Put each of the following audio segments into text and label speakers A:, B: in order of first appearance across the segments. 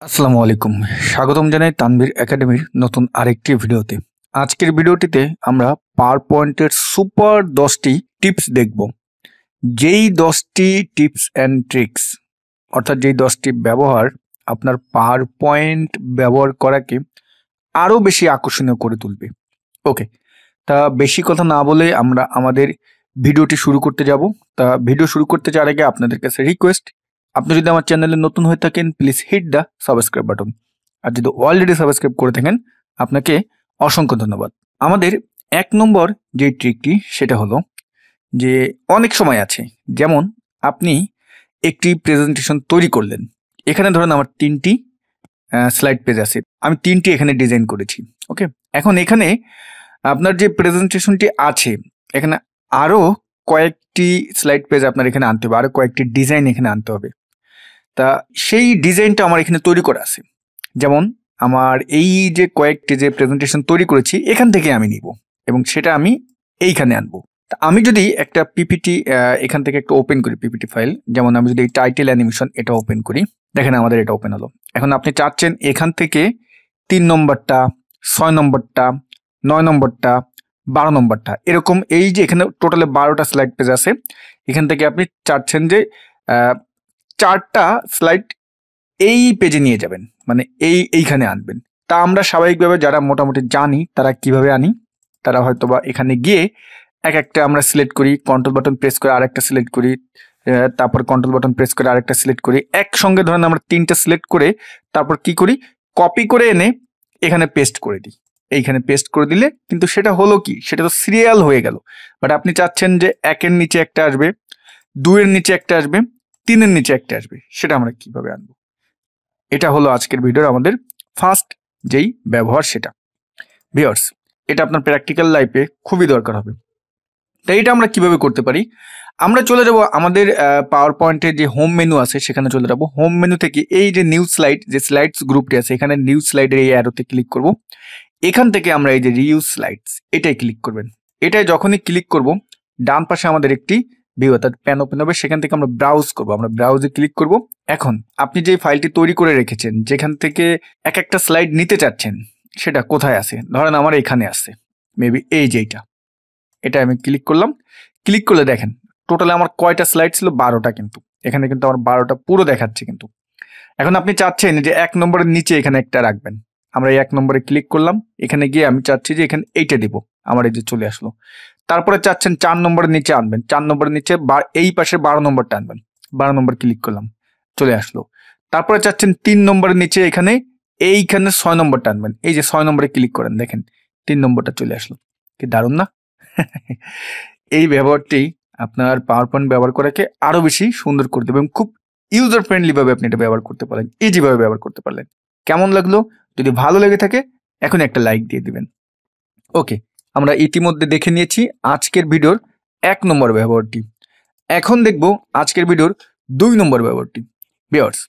A: আসসালামু আলাইকুম। স্বাগতম জানাই তানভীর একাডেমির নতুন আরেকটি ভিডিওতে। আজকের ভিডিওটিতে আমরা পাওয়ার পয়েন্টের সুপার 10টি টিপস দেখব। যেই 10টি টিপস অ্যান্ড ট্রিক্স অর্থাৎ যেই 10টি ব্যবহার আপনার পাওয়ার পয়েন্ট ব্যবহার করাকে আরও বেশি আকর্ষণীয় করে তুলবে। ওকে, তা বেশি কথা না বলে আমরা আমাদের ভিডিওটি শুরু করতে যাব। তা ভিডিও শুরু করতে যাওয়ার আগে আপনাদের কাছে রিকোয়েস্ট, আপনি যদি আমার চ্যানেলে নতুন হয়ে থাকেন please hit the subscribe button, আর যদি অলরেডি সাবস্ক্রাইব করে থাকেন আপনাকে অসংখ্য ধন্যবাদ। আমাদের 1 নম্বর যে ট্রিকটি সেটা হলো যে অনেক সময় আছে, যেমন আপনি একটি প্রেজেন্টেশন তৈরি করলেন, এখানে ধরেন আমার 3টি স্লাইড পেজ আছে, আমি 3টি এখানে ডিজাইন করেছি। ওকে, এখন এখানে আপনার যে প্রেজেন্টেশনটি আছে এখানে আরও কয়েকটি স্লাইড পেজ আপনার এখানে আনতে হবে, আরও কয়েকটি ডিজাইন এখানে আনতে হবে। তা সেই ডিজাইনটা আমার এখানে তৈরি করা আছে, যেমন আমার এই যে কয়েকটি যে প্রেজেন্টেশন তৈরি করেছি এখান থেকে আমি নিব এবং সেটা আমি এইখানে আনবো। তা আমি যদি একটা পিপিটি এখান থেকে একটা ওপেন করি, পিপিটি ফাইল, যেমন আমি যদি এই টাইটেল অ্যানিমেশন এটা ওপেন করি, দেখেন আমাদের এটা ওপেন হলো। এখন আপনি চাচ্ছেন এখান থেকে 3 নম্বরটা, 6 নম্বরটা, 9 নম্বরটা, 12 নম্বরটা, এরকম এই যে এখানে টোটালে 12টা স্লাইড পেজ আছে, এখান থেকে আপনি চাচ্ছেন যে 4টা স্লাইড এই পেজে নিয়ে যাবেন, মানে এইখানে আনবেন। তা আমরা স্বাভাবিকভাবে যারা মোটামুটি জানি তারা কিভাবে আনি, তারা হয়তোবা এখানে গিয়ে একটা আমরা সিলেক্ট করি, কন্ট্রোল বাটন প্রেস করে আরেকটা সিলেক্ট করি, তারপর কন্ট্রোল বাটন প্রেস করে আরেকটা সিলেক্ট করি, একসঙ্গে ধরেন আমরা 3টা সিলেক্ট করে তারপর কি করি, কপি করে এনে এখানে পেস্ট করে দিই। এইখানে পেস্ট করে দিলে কিন্তু সেটা হলো কি, সেটা তো সিরিয়াল হয়ে গেল। বাট আপনি চাচ্ছেন যে 1-এর নিচে একটা আসবে, 2-এর নিচে একটা আসবে, 3-এর নিচে একটা আসবে, সেটা আমরা কিভাবে আনবো? এটা হলো আজকের ভিডিওর আমাদের ফার্স্ট যেই ব্যবহার সেটা। ভিউয়ার্স, এটা আপনার প্র্যাকটিক্যাল লাইফে খুবই দরকার হবে। তাই এটা আমরা কিভাবে করতে পারি, আমরা চলে যাব আমাদের পাওয়ার পয়েন্টের যে হোম মেনু আছে সেখানে চলে যাব। হোম মেনু থেকে এই যে নিউ স্লাইড, যে স্লাইডস গ্রুপটি আছে এখানে নিউ স্লাইডের এই অ্যারোতে ক্লিক করব। এখান থেকে আমরা এই যে রিউজ স্লাইডস এটাই ক্লিক করবেন। এটাই যখনই ক্লিক করব ডান পাশে আমাদের একটি ভিউ অর্থাৎ প্যান ওপেন হবে, সেখান থেকে আমরা ব্রাউজ করব, আমরা ব্রাউজে ক্লিক করব। এখন আপনি যে ফাইলটি তৈরি করে রেখেছেন, যেখান থেকে একটা স্লাইড নিতে চাচ্ছেন সেটা কোথায় আছে, ধরেন আমার এখানে আছে, মেবি এই যে এটা আমি ক্লিক করলাম। ক্লিক করলে দেখেন টোটালে আমার কয়টা স্লাইড ছিল, 12টা, কিন্তু এখানে কিন্তু আমার 12টা পুরো দেখাচ্ছে। কিন্তু এখন আপনি চাচ্ছেন যে 1 নম্বরের নিচে এখানে একটা রাখবেন, আমরা এই 1 নম্বরে ক্লিক করলাম, এখানে গিয়ে আমি চাচ্ছি যে এখানে এইটা দিব, আমার এই যে চলে আসলো। তারপরে চাচ্ছেন 4 নম্বরের নিচে আনবেন, 4 নম্বরের নিচে এই পাশে 12 নম্বরটা আনবেন, 12 নম্বর ক্লিক করলাম, চলে আসলো। তারপরে চাচ্ছেন 3 নম্বরের নিচে এইখানে 6 নম্বরটা আনবেন, এই যে 6 নম্বরে ক্লিক করেন, দেখেন 3 নম্বরটা চলে আসলো। কি দারুণ না? এই ব্যবহারটি আপনার পাওয়ার পয়েন্ট ব্যবহার করাকে আরো বেশি সুন্দর করে দেবে এবং খুব ইউজার ফ্রেন্ডলি ভাবে আপনি এটা ব্যবহার করতে পারেন, ইজিভাবে ব্যবহার করতে পারলেন। কেমন লাগলো? যদি ভালো লেগে থাকে এখন একটা লাইক দিয়ে দিবেন। ওকে, আমরা ইতিমধ্যে দেখে নিয়েছি আজকের ভিডিওর 1 নম্বর ব্যবহারটি। এখন দেখব আজকের ভিডিওর 2 নম্বর ব্যবহারটি। ভিউয়ার্স,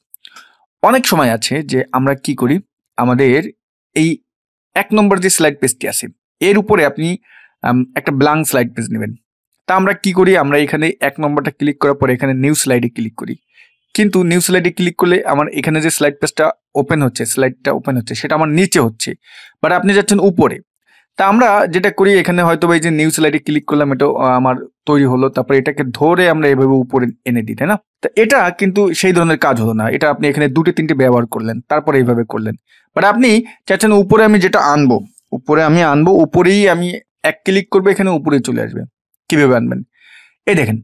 A: অনেক সময় আছে যে আমরা কি করি, আমাদের এই 1 নম্বর যে স্লাইড পেজটি আছে এর উপরে আপনি একটা ব্ল্যাঙ্ক স্লাইড পেজ নেবেন। তা আমরা কি করি, আমরা এখানে 1 নম্বরটা ক্লিক করার পরে এখানে নিউ স্লাইডে ক্লিক করি, কিন্তু নিউ স্লাইডে ক্লিক করলে আমার এখানে যে স্লাইড পেজটা ওপেন হচ্ছে, স্লাইডটা ওপেন হচ্ছে, সেটা আমার নিচে হচ্ছে, বাট আপনি যাচ্ছেন উপরে। তা আমরা যেটা করি, এখানে হয়তো এই যে নিউ স্লাইডে ক্লিক করলাম, এটা আমার তৈরি হলো, তারপরে এটাকে ধরে আমরা এভাবে উপরে এনে দিই, তাই না? তা এটা কিন্তু সেই ধরনের কাজ হলো না, এটা আপনি এখানে 2-3টে ব্যবহার করলেন, তারপরে এইভাবে করলেন। বাট আপনি চাচ্ছেন উপরে আমি যেটা আনবো, উপরে আমি আনবো, উপরেই আমি 1 ক্লিক করবো, এখানে উপরে চলে আসবে। কিভাবে আনবেন? এই দেখেন,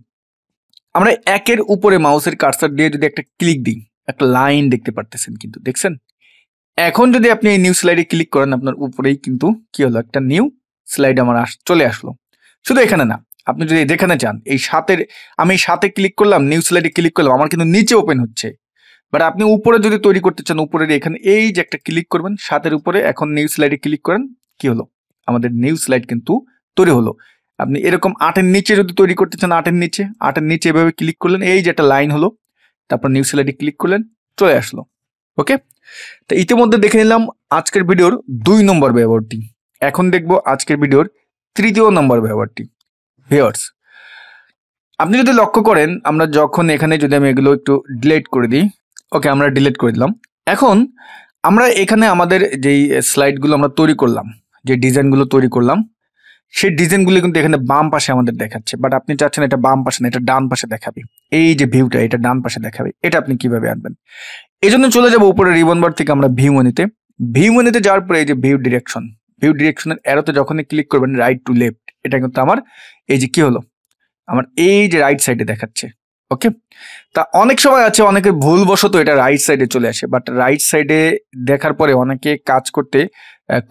A: আমরা 1-এর উপরে মাউসের কার্সার দিয়ে যদি একটা ক্লিক দিই, একটা লাইন দেখতে পারতেছেন, কিন্তু দেখছেন? এখন যদি আপনি এই নিউ স্লাইডে ক্লিক করেন, আপনার উপরেই কিন্তু কি হলো, একটা নিউ স্লাইড আমার চলে আসলো। শুধু এখানে না, আপনি যদি যেখানে চান, এই 7-এর আমি 7-এ ক্লিক করলাম, নিউ স্লাইডে ক্লিক করলাম, আমার কিন্তু নিচে ওপেন হচ্ছে। বাট আপনি উপরে যদি তৈরি করতে চান, উপরের এখানে এই যে একটা ক্লিক করবেন 7-এর উপরে, এখন নিউ স্লাইডে ক্লিক করেন, কি হলো, আমাদের নিউ স্লাইড কিন্তু তৈরি হলো। আপনি এরকম 8-এর নিচে যদি তৈরি করতে চান, 8-এর নিচে এভাবে ক্লিক করলেন, এই যে একটা লাইন হলো, তারপর নিউ স্লাইডে ক্লিক করলেন, চলে আসলো। ওকে, তো ইতিমধ্যে দেখে নিলাম আজকের ভিডিওর 2 নম্বর ব্যবহারটি। এখন দেখব আজকের ভিডিওর 3য় নম্বর ব্যবহারটি। ভিউয়ার্স, আপনি যদি লক্ষ্য করেন, আমরা যখন এখানে যদি আমি এগুলো একটু ডিলিট করে দিই, ওকে আমরা ডিলিট করে দিলাম, এখন আমরা এখানে আমাদের যেই স্লাইডগুলো আমরা তৈরি করলাম, যে ডিজাইনগুলো তৈরি করলাম, সেই ডিজাইনগুলো কিন্তু এখানে বাম পাশে আমাদের দেখাচ্ছে, বাট আপনি চাচ্ছেন এটা বাম পাশে না, এটা ডান পাশে দেখাবে। এই যে ভিউটা, এটা ডান পাশে দেখাবে। এটা আপনি কিভাবে আনবেন? এই জন্য চলে যাবো উপরে রিবন বার থেকে আমরা ভিউ মেনুতে। ভিউ মেনুতে যাওয়ার পরে এই যে ভিউ ডিরেকশনের অ্যারোতে যখনই ক্লিক করবেন রাইট টু লেফট, এটা কিন্তু আমার এই যে কি হলো, আমার এই যে রাইট সাইডে দেখাচ্ছে। ওকে, তা অনেক সময় আছে অনেকে ভুলবশত এটা রাইট সাইডে চলে আসে, বাট রাইট সাইডে দেখার পরে অনেকে কাজ করতে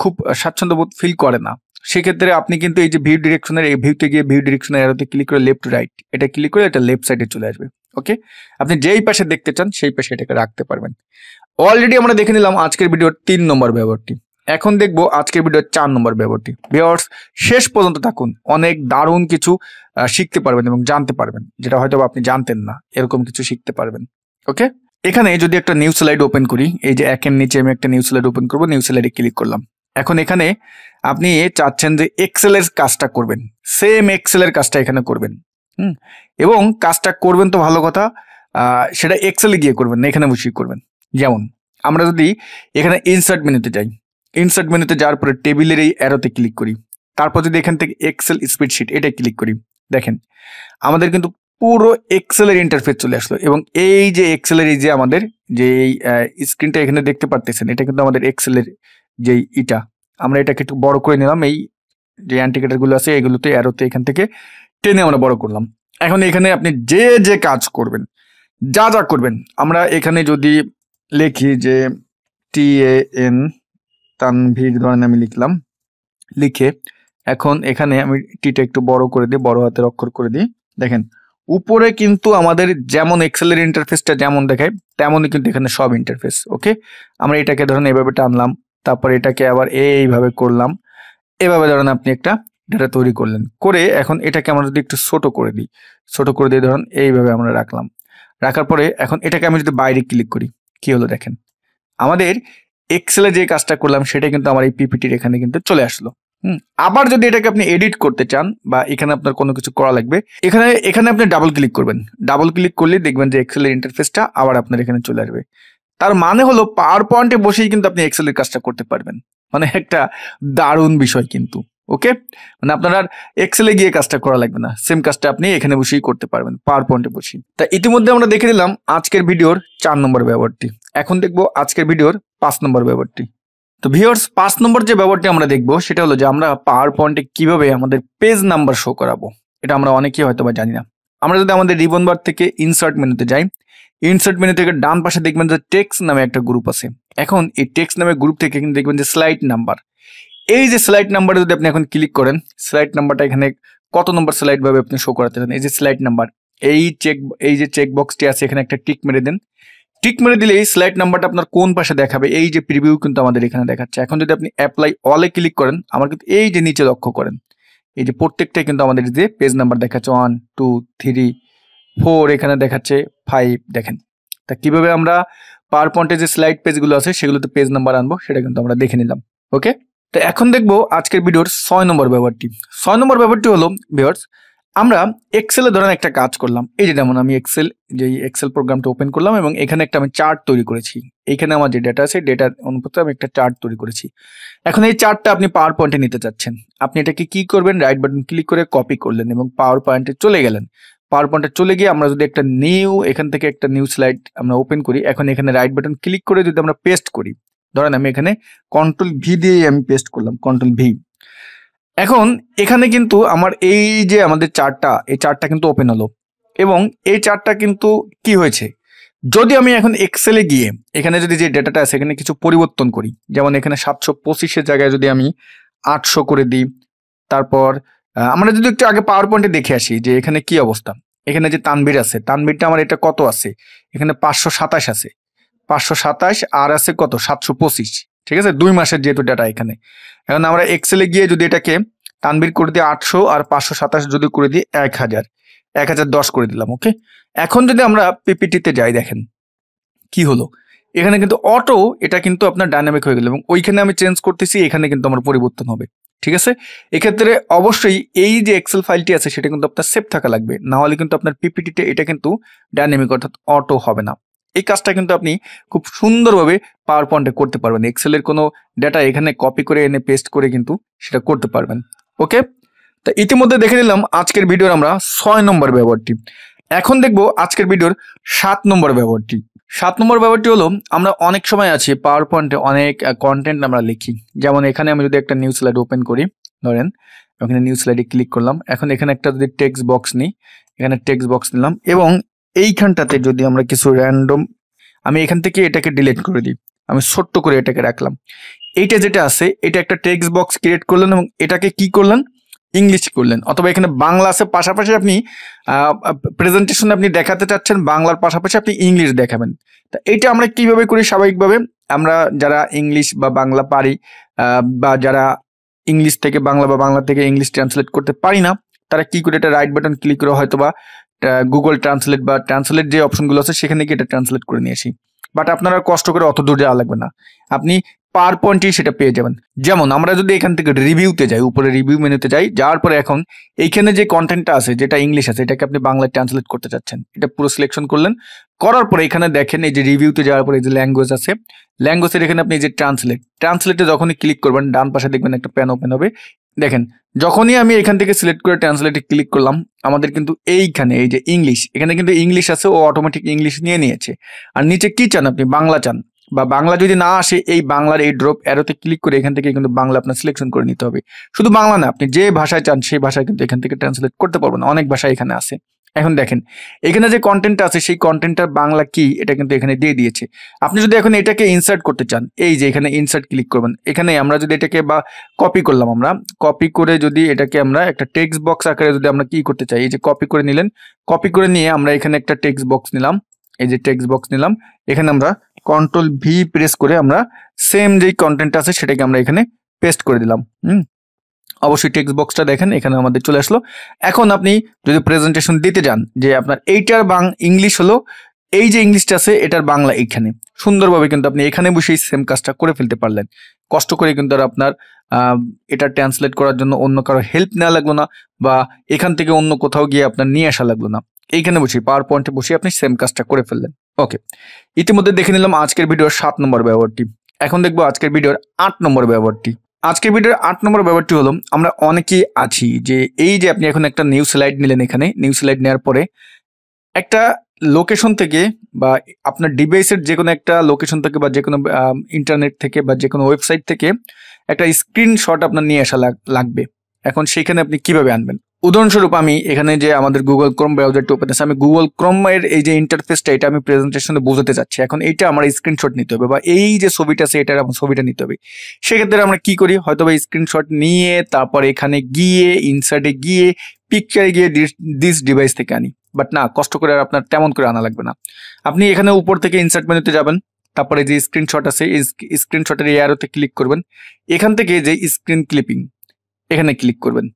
A: খুব স্বাচ্ছন্দ্য বোধ ফিল করে না। সেক্ষেত্রে আপনি কিন্তু এই যে ভিউ ডিরেকশনের এই ভিউতে গিয়ে ভিউ ডিরেকশনের অ্যারোতে ক্লিক করে লেফট টু রাইট, এটা ক্লিক করে এটা লেফট সাইডে চলে আসবে। ওকে, আপনি যেই পাশে দেখতে চান সেই পাশে এটাকে রাখতে পারবেন। অলরেডি আমরা দেখে নিলাম আজকের ভিডিওর 3 নম্বর ব্যবহারটি। এখন দেখবো আজকের ভিডিওর 4 নম্বর ব্যবহারটি। ভিউয়ার্স, শেষ পর্যন্ত থাকুন, অনেক দারুণ কিছু শিখতে পারবেন এবং জানতে পারবেন, যেটা হয়তো আপনি জানতেন না, এরকম কিছু শিখতে পারবেন। ওকে, এখানে যদি একটা নিউ স্লাইড ওপেন করি, এই যে একের নিচে আমি একটা নিউ স্লাইড ওপেন করবো, নিউ স্লাইডে ক্লিক করলাম। এখন এখানে আপনি চাচ্ছেন যে এক্সেল এর কাজটা করবেন, সেম এক্সেল এর কাজটা এখানে করবেন। এবং কাজটা করবেন তো ভালো কথা, সেটা এক্সেলে গিয়ে করবেন না, এখানে বসেই করবেন। যেমন আমরা যদি এখানে ইনসার্ট মেনুতে যাই, ইনসার্ট মেনুতে যাওয়ার পরে টেবিলের এই অ্যারোতে ক্লিক করি, তারপর যদি এখান থেকে এক্সেল স্প্রেডশিট এটা ক্লিক করি, দেখেন আমাদের কিন্তু পুরো এক্সেলের ইন্টারফেস চলে আসলো। এবং এই যে এক্সেলের এই যে আমাদের যে স্ক্রিনটা এখানে দেখতে পারতেছেন, এটা কিন্তু আমাদের এক্সেলের যে ইটা, আমরা এটাকে একটু বড় করে নিলাম। এই যে অ্যান্টিকেটার গুলো আছে এগুলোতে অ্যারোতে এখান থেকে টেনে আমরা বড় করলাম। এখন এখানে আপনি যে যে কাজ করবেন, যা যা করবেন, আমরা এখানে যদি লিখি যে TAN তানভীর ধরেন আমি লিখলাম, লিখে এখন এখানে আমি টিটা একটু বড় করে দিই, বড় হাতের অক্ষর করে দিই। দেখেন উপরে কিন্তু আমাদের যেমন এক্সেলের ইন্টারফেসটা যেমন দেখায় তেমনই কিন্তু এখানে সব ইন্টারফেস। ওকে, আমরা এটাকে ধরেন এভাবে টানলাম, তারপর এটাকে আবার এইভাবে করলাম, এভাবে ধরেন আপনি একটা ডেটা তৈরি করলেন, করে এখন এটাকে আমরা যদি একটু ছোট করে দিই, ছোট করে দিয়ে ধরুন এইভাবে আমরা রাখলাম। রাখার পরে এখন এটাকে আমি যদি বাইরে ক্লিক করি, কি হলো দেখেন, আমাদের এক্সেলে যে কাজটা করলাম সেটা কিন্তু আমার এই পিপিটির এখানে কিন্তু চলে আসলো। আবার যদি এটাকে আপনি এডিট করতে চান বা এখানে আপনার কোনো কিছু করা লাগবে, এখানে এখানে আপনি ডাবল ক্লিক করবেন। ডাবল ক্লিক করলে দেখবেন যে এক্সেলের ইন্টারফেসটা আবার আপনার এখানে চলে আসবে। তার মানে হলো পাওয়ার পয়েন্টে বসেই কিন্তু আপনি এক্সেলের কাজটা করতে পারবেন। মানে একটা দারুণ বিষয় কিন্তু। ওকে, মানে আপনার আর এক্সেলে গিয়ে কাজটা করা লাগবে না, সেম কাজটা আপনি এখানে বসেই করতে পারবেন, পাওয়ার পয়েন্টে বসেই। তা ইতিমধ্যে আমরা দেখে নিলাম আজকের ভিডিওর 4 নম্বর ব্যবহারটি। এখন দেখবো আজকের ভিডিওর 5 নম্বর ব্যবহারটি। তো ভিউয়ার্স, 5 নম্বর যে ব্যবহারটি আমরা দেখবো সেটা হলো যে আমরা পাওয়ার পয়েন্টে কিভাবে আমাদের পেজ নাম্বার শো করাবো। এটা আমরা অনেকেই হয়তো বা জানি না। আমরা যদি আমাদের রিবন বার থেকে ইনসার্ট মেনুতে যাই, ইনসার্ট মেনু থেকে ডান পাশে দেখবেন যে টেক্সট নামে একটা গ্রুপ আছে। এখন এই টেক্সট নামে গ্রুপ থেকে কিন্তু দেখবেন যে স্লাইড নাম্বার, এই যে স্লাইড নাম্বারে যদি আপনি এখন ক্লিক করেন, স্লাইড নাম্বারটা এখানে কত নম্বর স্লাইড ভাবে আপনি শো করাতে চান, এই যে স্লাইড নাম্বার, এই যে চেক বক্সটি আছে এখানে একটা টিক মেরে দেন। টিক মেরে দিলে এই স্লাইড নাম্বারটা আপনার কোন পাশে দেখাবে, এই যে প্রিভিউ কিন্তু আমাদের এখানে দেখাচ্ছে। এখন যদি আপনি অ্যাপ্লাই অলে ক্লিক করেন, আমার কিন্তু এই যে নিচে লক্ষ্য করেন, এই যে প্রত্যেকটাই কিন্তু আমাদের যে পেজ নাম্বার দেখাচ্ছে 1 2 3 4, এখানে দেখাচ্ছে 5। দেখেন, তা কিভাবে আমরা পাওয়ার পয়েন্টে যে স্লাইড পেজগুলো আছে সেগুলোতে পেজ নাম্বার আনবো সেটা কিন্তু আমরা দেখে নিলাম। ওকে, তো এখন দেখবো আজকের ভিডিওর 6 নম্বর ব্যবহারটি। 6 নম্বর ব্যবহারটি হলো ভিউয়ার্স, আমরা এক্সেলে ধরেন একটা কাজ করলাম, এই যে যেমন আমি এক্সেল প্রোগ্রামটা ওপেন করলাম এবং এখানে একটা আমি চার্ট তৈরি করেছি। এইখানে আমার যে ডেটা আছে ডেটার অনুপাতে আমি একটা চার্ট তৈরি করেছি। এখন এই চার্টটা আপনি পাওয়ার পয়েন্টে নিতে চাচ্ছেন, আপনি এটাকে কি করবেন, রাইট বাটন ক্লিক করে কপি করলেন এবং পাওয়ার পয়েন্টে চলে গেলেন। পাওয়ার পয়েন্টে চলে গিয়ে আমরা যদি একটা এখান থেকে একটা নিউ স্লাইড আমরা ওপেন করি, এখন এখানে রাইট বাটন ক্লিক করে যদি আমরা পেস্ট করি, ধরেন আমি এখানে কন্ট্রোল-V দিয়ে আমি পেস্ট করলাম, কন্ট্রোল-V। এখন এখানে কিন্তু আমার এই যে আমাদের চার্টটা, এই চার্টটা কিন্তু ওপেন হলো এবং এই চার্টটা কিন্তু কি হয়েছে, যদি আমি এখন এক্সেলে গিয়ে এখানে যদি যে ডেটাটা আছে এখানে কিছু পরিবর্তন করি, যেমন এখানে 725-এর জায়গায় যদি আমি 800 করে দিই, তারপর আমরা যদি একটু আগে পাওয়ার পয়েন্টে দেখে আসি যে এখানে কি অবস্থা। এখানে যে তানভীর আছে, তানভীরটা আমার এটা কত আছে, এখানে 527 আছে, 527 আর আছে কত 725, ঠিক আছে, 2 মাসের যেহেতু ডাটা এখানে। এখন আমরা এক্সেলে গিয়ে যদি এটাকে তানভীর করে দিই 800 আর 527 যদি করে দিই 1010 করে দিলাম। ওকে, এখন যদি আমরা পিপিটিতে যাই, দেখেন কি হলো, এখানে কিন্তু অটো এটা কিন্তু আপনার ডাইনামিক হয়ে গেল এবং ওইখানে আমি চেঞ্জ করতেছি, এখানে কিন্তু আমার পরিবর্তন হবে। ঠিক আছে, এক্ষেত্রে অবশ্যই এই যে এক্সেল ফাইলটি আছে সেটা কিন্তু আপনার সেভ থাকা লাগবে, না হলে কিন্তু আপনার পিপিটিতে এটা কিন্তু ডাইনামিক অর্থাৎ অটো হবে না। এই কাজটা কিন্তু আপনি খুব সুন্দরভাবে পাওয়ার পয়েন্টে করতে পারবেন। এক্সেলের কোনো ডেটা এখানে কপি করে এনে পেস্ট করে কিন্তু সেটা করতে পারবেন। ওকে, তা ইতিমধ্যে দেখে নিলাম আজকের ভিডিওর আমরা 6 নম্বর ব্যবহারটি। এখন দেখবো আজকের ভিডিওর 7 নম্বর ব্যবহারটি। 7 নম্বর ব্যবহারটি হলো, আমরা অনেক সময় আছি পাওয়ার পয়েন্টে অনেক কন্টেন্ট আমরা লিখি। যেমন এখানে আমি যদি একটা নিউ স্লাইড ওপেন করি, ধরেন ওখানে নিউ স্লাইডে ক্লিক করলাম। এখন এখানে একটা যদি টেক্সট বক্স নিই, এখানে টেক্সট বক্স নিলাম এবং এইখানটাতে যদি আমরা কিছু র্যান্ডম, আমি এখান থেকে এটাকে ডিলিট করে দিই, আমি ছোট্ট করে এটাকে রাখলাম। এইটা যেটা আছে এটা একটা টেক্সট বক্স ক্রিয়েট করলেন এবং এটাকে কি করলেন, ইংলিশ করলেন, অথবা এখানে বাংলা আছে, পাশাপাশি আপনি প্রেজেন্টেশনে আপনি দেখাতে চাচ্ছেন বাংলার পাশাপাশি আপনি ইংলিশ দেখাবেন। তা এটা আমরা কিভাবে করি, স্বাভাবিকভাবে আমরা যারা ইংলিশ বা বাংলা পারি বা যারা ইংলিশ থেকে বাংলা বা বাংলা থেকে ইংলিশ ট্রান্সলেট করতে পারি না, তারা কি করে, এটা রাইট বাটন ক্লিক করে হয়তো বা গুগল ট্রান্সলেট বা ট্রান্সলেট যে অপশনগুলো আছে সেখানে গিয়ে এটা ট্রান্সলেট করে নিয়ে আসি। বাট আপনারা কষ্ট করে অত দূর যাওয়া লাগবে না, আপনি পাওয়ার পয়েন্টেই সেটা পেয়ে যাবেন। যেমন আমরা যদি এখান থেকে রিভিউতে যাই, উপরে রিভিউ মেনুতে যাই, যাওয়ার পরে এখন এইখানে যে কন্টেন্টটা আছে যেটা ইংলিশ আছে এটাকে আপনি বাংলায় ট্রান্সলেট করতে চাচ্ছেন, এটা পুরো সিলেকশন করলেন। করার পরে এখানে দেখেন এই যে রিভিউতে যাওয়ার পরে এই যে ল্যাঙ্গুয়েজ আছে, ল্যাঙ্গুয়েজের এখানে আপনি এই যে ট্রান্সলেটে যখনই ক্লিক করবেন ডান পাশে দেখবেন একটা প্যান ওপেন হবে। দেখেন যখনই আমি এখান থেকে সিলেক্ট করে ট্রান্সলেটে ক্লিক করলাম, আমাদের কিন্তু এইখানে এই যে ইংলিশ, এখানে কিন্তু ইংলিশ আছে, ও অটোমেটিক ইংলিশ নিয়ে নিয়েছে। আর নিচে কি চান আপনি, বাংলা চান, বা বাংলা যদি না আসে এই বাংলার এই ড্রপ অ্যারোতে ক্লিক করে এখান থেকে কিন্তু বাংলা আপনার সিলেকশন করে নিতে হবে। শুধু বাংলা না, আপনি যে ভাষায় চান সেই ভাষায় কিন্তু এখান থেকে ট্রান্সলেট করতে পারবেন, অনেক ভাষা এখানে আছে। এখন দেখেন এখানে যে কন্টেন্টটা আছে সেই কন্টেন্টটার বাংলা কি এটা কিন্তু এখানে দিয়ে দিয়েছে। আপনি যদি এখন এটাকে ইনসার্ট করতে চান, এই যে এখানে ইনসার্ট ক্লিক করবেন, এখানে আমরা যদি এটাকে বা কপি করলাম, আমরা কপি করে যদি এটাকে আমরা একটা টেক্সট বক্স আকারে যদি আমরা কি করতে চাই, এই যে কপি করে নিলেন, কপি করে নিয়ে আমরা এখানে একটা টেক্সট বক্স নিলাম, এই যে টেক্সট বক্স নিলাম, এখানে আমরা কন্ট্রোল ভি প্রেস করে আমরা সেম যেই কন্টেন্ট আছে সেটাকে আমরা এখানে পেস্ট করে দিলাম। অবশ্যই টেক্সট বক্সটা দেখেন এখানে আমাদের চলে আসলো। এখন আপনি যদি প্রেজেন্টেশন দিতে যান যে আপনার এইটার ইংলিশ হলো, এই যে ইংলিশটা আছে এটার বাংলা এইখানে, সুন্দরভাবে কিন্তু আপনি এখানে বসেই সেম কাজটা করে ফেলতে পারলেন। কষ্ট করে কিন্তু আর আপনার এটা ট্রান্সলেট করার জন্য অন্য কারো হেল্প নেওয়া লাগলো না, বা এখান থেকে অন্য কোথাও গিয়ে আপনার নিয়ে আসা লাগলো না, এইখানে বসে পাওয়ার পয়েন্টে বসে আপনি সেম কাজটা করে ফেললেন। ওকে, ইতিমধ্যে দেখে নিলাম আজকের ভিডিওর 7 নম্বর ব্যবহারটি। এখন দেখবো আজকের ভিডিওর 8 নম্বর ব্যবহারটি। আজকের ভিডিওর 8 নম্বর ব্যবহারটি হলো, আমরা অনেকেই আছি যে এই যে আপনি এখন একটা নিউ স্লাইড নিলেন, এখানে নিউ স্লাইড নেওয়ার পরে একটা লোকেশন থেকে বা আপনার ডিভাইসের যে কোনো একটা লোকেশন থেকে বা যে কোনো ইন্টারনেট থেকে বা যে কোনো ওয়েবসাইট থেকে একটা স্ক্রিনশট আপনার নিয়ে আসা লাগবে। এখন সেইখানে আপনি কিভাবে আনবেন, উদাহরণস্বরূপ আমি এখানে যে আমাদের গুগল ক্রোম ব্রাউজারটি ওপেন আছে, আমি গুগল ক্রোমের এই যে ইন্টারফেসটা এটা আমি প্রেজেন্টেশনে বোঝাতে চাচ্ছি। এখন এইটা আমার স্ক্রিনশট নিতে হবে, বা এই যে ছবিটা আছে এটার আমার ছবিটা নিতে হবে। সেক্ষেত্রে আমরা কি করি, হয়তো বা স্ক্রিনশট নিয়ে তারপর এখানে গিয়ে ইনসার্টে গিয়ে পিকচারে গিয়ে দিস ডিভাইস থেকে আনি। বাট না, কষ্ট করে আর আপনার তেমন করে আনা লাগবে না। আপনি এখানে উপর থেকে ইনসার্ট মেনুতে যাবেন, তারপরে যে স্ক্রিনশট আছে এই স্ক্রিনশটের এই অ্যারোতে ক্লিক করবেন, এখান থেকে যে স্ক্রিন ক্লিপিং এখানে ক্লিক করবেন।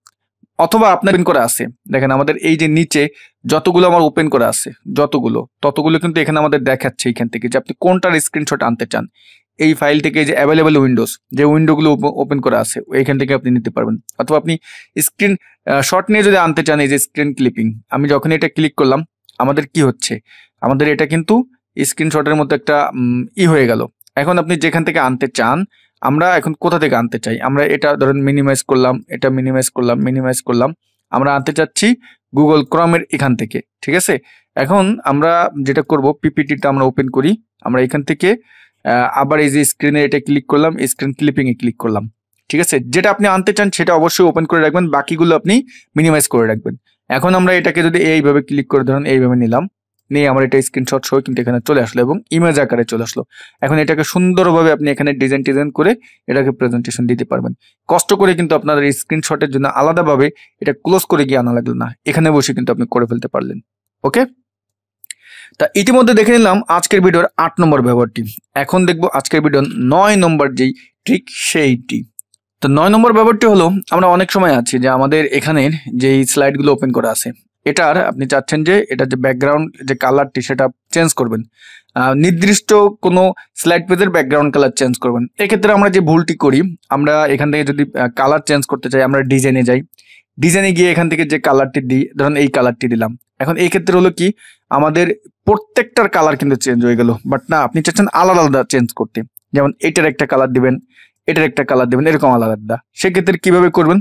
A: অথবা আপনার ওপেন করা আছে, দেখেন আমাদের এই যে নিচে যতগুলো আমার ওপেন করা আছে ততগুলো কিন্তু এখানে আমাদের দেখাচ্ছে এখান থেকে যে আপনি কোনটার স্ক্রিনশট আনতে চান। এই ফাইল থেকে যে অ্যাভেলেবেল উইন্ডোজ, যে উইন্ডোগুলো ওপেন করা আছে এইখান থেকে আপনি নিতে পারবেন। অথবা আপনি স্ক্রিন শট নিয়ে যদি আনতে চান, এই যে স্ক্রিন ক্লিপিং, আমি যখন এটা ক্লিক করলাম আমাদের কি হচ্ছে, আমাদের এটা কিন্তু স্ক্রিনশটের মতো একটা হয়ে গেল। এখন আপনি যেখান থেকে আনতে চান, আমরা এখন কোথা থেকে আনতে চাই, আমরা এটা ধরেন মিনিমাইজ করলাম, এটা মিনিমাইজ করলাম, আমরা আনতে চাচ্ছি গুগল ক্রোমের এখান থেকে, ঠিক আছে। এখন আমরা যেটা করব, পিপিটিটা আমরা ওপেন করি, আমরা এখান থেকে আবার এই যে স্ক্রিনে এটা ক্লিক করলাম, স্ক্রিন ক্লিপিং এ ক্লিক করলাম, ঠিক আছে। যেটা আপনি আনতে চান সেটা অবশ্যই ওপেন করে রাখবেন, বাকিগুলো আপনি মিনিমাইজ করে রাখবেন। এখন আমরা এটাকে যদি এইভাবে ক্লিক করে ধরুন এইভাবে নিলাম, নিয়ে আমার এটা স্ক্রিনশট সহ কিন্তু এখানে চলে আসলো এবং ইমেজ আকারে চলে আসলো। এখন এটাকে সুন্দরভাবে আপনি এখানে ডিজাইন করে এটাকে প্রেজেন্টেশন দিতে পারবেন। কষ্ট করে কিন্তু আপনাদের স্ক্রিনশটের জন্য আলাদাভাবে এটা ক্লোজ করে গিয়ে আনা লাগলো না, এখানে বসে কিন্তু আপনি করে ফেলতে পারলেন। ওকে, তা ইতিমধ্যে দেখে নিলাম আজকের ভিডিওর 8 নম্বর ব্যবহারটি। এখন দেখবো আজকের ভিডিওর 9 নম্বর যেই ট্রিক সেইটি। তো 9 নম্বর ব্যবহারটি হলো, আমরা অনেক সময় আছি যে আমাদের এখানের যেই স্লাইডগুলো ওপেন করা আছে এটার আপনি চাচ্ছেন যে এটা যে ব্যাকগ্রাউন্ড যে কালারটি সেটা চেঞ্জ করবেন, নির্দিষ্ট কোনো স্লাইড পেজের ব্যাকগ্রাউন্ড কালার চেঞ্জ করবেন। এক্ষেত্রে আমরা যে ভুলটি করি, আমরা এখান থেকে যদি কালার চেঞ্জ করতে চাই আমরা ডিজাইনে যাই, ডিজাইনে গিয়ে এখান থেকে যে কালারটি দিই, ধরুন এই কালারটি দিলাম। এখন এই ক্ষেত্রে হলো কি আমাদের প্রত্যেকটার কালার কিন্তু চেঞ্জ হয়ে গেল, বাট না আপনি চাচ্ছেন আলাদা আলাদা চেঞ্জ করতে। যেমন এটার একটা কালার দিবেন, এটার একটা কালার দিবেন, এরকম আলাদা আলাদা। সেক্ষেত্রে কিভাবে করবেন,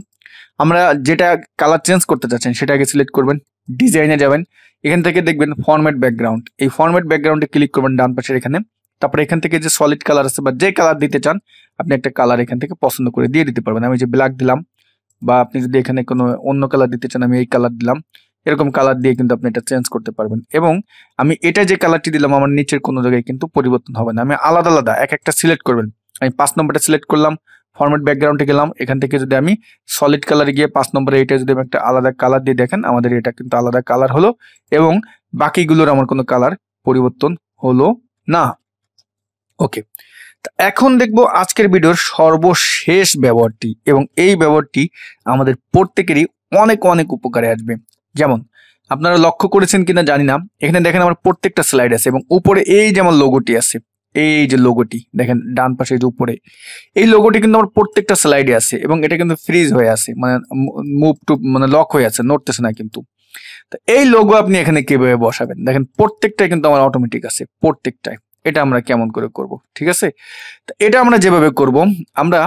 A: আমরা যেটা কালার চেঞ্জ করতে চাচ্ছেন সেটা আগে সিলেক্ট করবেন, ডিজাইনে যাবেন, এখান থেকে দেখবেন ফরম্যাট ব্যাকগ্রাউন্ড, এই ফরম্যাট ব্যাকগ্রাউন্ডে ক্লিক করবেন ডান পাশের এখানে। তারপরে এখান থেকে যে সলিড কালার আছে বা যে কালার দিতে চান আপনি একটা কালার এখান থেকে পছন্দ করে দিয়ে দিতে পারবেন। আমি যে ব্ল্যাক দিলাম, বা আপনি যদি এখানে কোনো অন্য কালার দিতে চান আমি এই কালার দিলাম, এরকম কালার দিয়ে কিন্তু আপনি এটা চেঞ্জ করতে পারবেন। এবং আমি এটা যে কালারটি দিলাম আমার নিচের কোনো জায়গায় কিন্তু পরিবর্তন হবে না, আমি আলাদা আলাদা এক একটা সিলেক্ট করবেন। আমি 5 নম্বরটা সিলেক্ট করলাম, ফরম্যাট ব্যাকগ্রাউন্ডে গেলাম, এখান থেকে যদি আমি সলিড কালারে গিয়ে 5 নম্বরে এটা যদি আমি একটা আলাদা কালার দিয়ে দেখেন আমাদের এটা কিন্তু আলাদা কালার হলো, এবং বাকিগুলোর আমার কোনো কালার পরিবর্তন হলো না। ওকে, এখন দেখবো আজকের ভিডিওর সর্বশেষ ব্যবহারটি, এবং এই ব্যবহারটি আমাদের প্রত্যেকেরই অনেক অনেক উপকারে আসবে। যেমন আপনারা লক্ষ্য করেছেন কিনা জানি না, এখানে দেখেন আমার প্রত্যেকটা স্লাইড আছে এবং উপরে এই যে আমার লোগোটি আছে, এই যে লোগোটি দেখেন ডান পাশে যে উপরে এই লোগোটি কিন্তু আমার প্রত্যেকটা স্লাইডে আছে, এবং এটা কিন্তু ফ্রিজ হয়ে আছে, মানে মুভ টু মানে লক হয়ে আছে, নড়তেছে না কিন্তু। তো এই লোগো আপনি এখানে কিভাবে বসাবেন, দেখেন প্রত্যেকটাই কিন্তু আমার অটোমেটিক আছে, প্রত্যেকটাই। এটা আমরা কেমন করে করব, ঠিক আছে? তো এটা আমরা যেভাবে করব, আমরা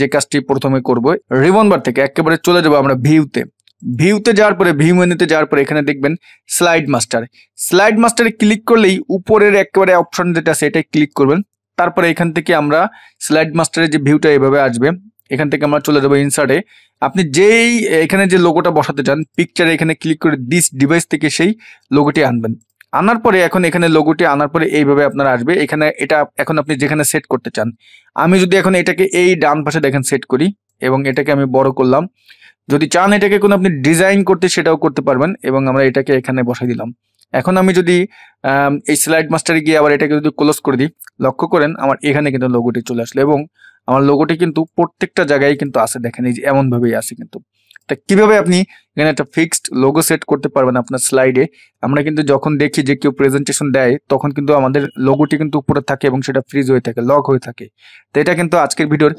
A: যে কাজটি প্রথমে করব, রিবন বার থেকে একেবারে চলে যাব আমরা ভিউতে। ভিউতে যাওয়ার পরে ভিউ মেনুতে যাওয়ার পরে এখানে দেখবেন স্লাইড মাস্টার। স্লাইড মাস্টারে ক্লিক করলেই উপরের একেবারে অপশন যেটা আছে এটাই ক্লিক করবেন। তারপরে এখান থেকে আমরা স্লাইড মাস্টারের যে ভিউটা এভাবে আসবে, এখান থেকে আমরা চলে যাবো ইনসার্টে। আপনি যেই এখানে যে লোগোটা বসাতে চান পিকচারে এখানে ক্লিক করে দিস ডিভাইস থেকে সেই লোগোটি আনবেন। আনার পরে এখন এখানে লোগোটি আনার পরে এইভাবে আপনার আসবে, এখানে এটা এখন আপনি যেখানে সেট করতে চান। আমি যদি এখন এটাকে এই ডান পাশে দেখেন সেট করি এবং এটাকে আমি বড় করলাম, যদি চান এটাকে কোনো আপনি ডিজাইন করতে সেটাও করতে পারবেন, এবং আমরা এটাকে এখানে বসাই দিলাম। এখন আমি যদি এই স্লাইড মাস্টারে গিয়ে আবার এটাকে যদি ক্লোজ করে দিই, লক্ষ্য করেন আমার এখানে কিন্তু লোগোটি চলে আসলো, এবং আমার লোগোটি কিন্তু প্রত্যেকটা জায়গায় কিন্তু আছে, দেখেন এই যে এমন ভাবেই আছে কিন্তু। তা কিভাবে আপনি এখানে একটা ফিক্সড লোগো সেট করতে পারবেন আপনার স্লাইডে। আমরা কিন্তু যখন দেখি যে কেউ প্রেজেন্টেশন দেয় তখন কিন্তু আমাদের লোগোটি কিন্তু উপরে থাকে এবং সেটা ফ্রিজ হয়ে থাকে, লক হয়ে থাকে। তো এটা কিন্তু আজকের ভিডিওর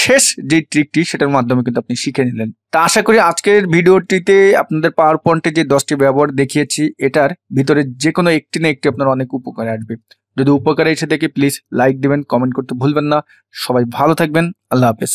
A: শেষ যে ট্রিকটি সেটার মাধ্যমে কিন্তু আপনি শিখে নিলেন। তা আশা করি আজকের ভিডিওটিতে আপনাদের পাওয়ার পয়েন্টে যে 10টি ব্যবহার দেখিয়েছি এটার ভিতরে যে কোনো একটি না একটি আপনার অনেক উপকারে আসবে। যদি উপকারে এসে দেখে প্লিজ লাইক দিবেন, কমেন্ট করতে ভুলবেন না। সবাই ভালো থাকবেন, আল্লাহ হাফেজ।